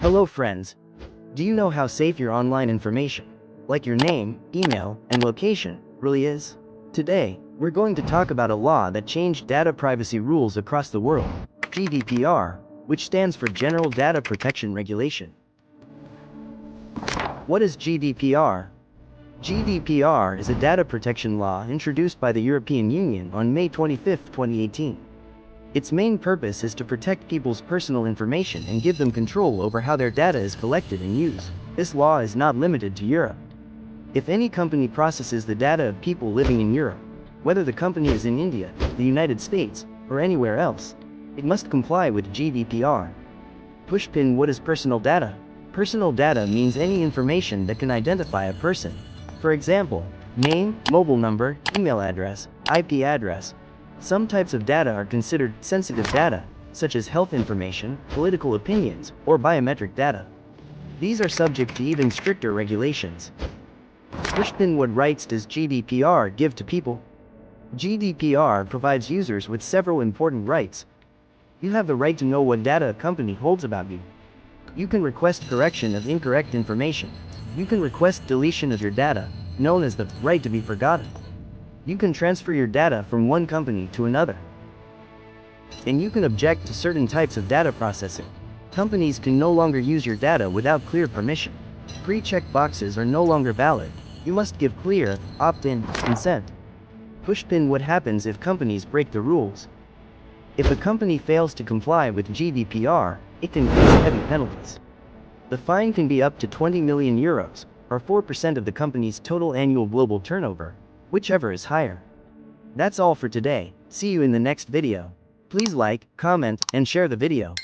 Hello friends. Do you know how safe your online information, like your name, email, and location, really is? Today, we're going to talk about a law that changed data privacy rules across the world, GDPR, which stands for General Data Protection Regulation. What is GDPR? GDPR is a data protection law introduced by the European Union on May 25, 2018. Its main purpose is to protect people's personal information and give them control over how their data is collected and used. This law is not limited to Europe. If any company processes the data of people living in Europe, whether the company is in India, the United States, or anywhere else, it must comply with GDPR. Pushpin. What is personal data? Personal data means any information that can identify a person. For example, name, mobile number, email address, IP address. Some types of data are considered sensitive data, such as health information, political opinions, or biometric data. These are subject to even stricter regulations. Pushpin. What rights does GDPR give to people? GDPR provides users with several important rights. You have the right to know what data a company holds about you. You can request correction of incorrect information. You can request deletion of your data, known as the right to be forgotten. You can transfer your data from one company to another. And you can object to certain types of data processing. Companies can no longer use your data without clear permission. Pre-check boxes are no longer valid. You must give clear, opt-in, consent. Pushpin. What happens if companies break the rules? If a company fails to comply with GDPR, it can face heavy penalties. The fine can be up to 20 million euros, or 4% of the company's total annual global turnover, whichever is higher. That's all for today. See you in the next video. Please like, comment, and share the video.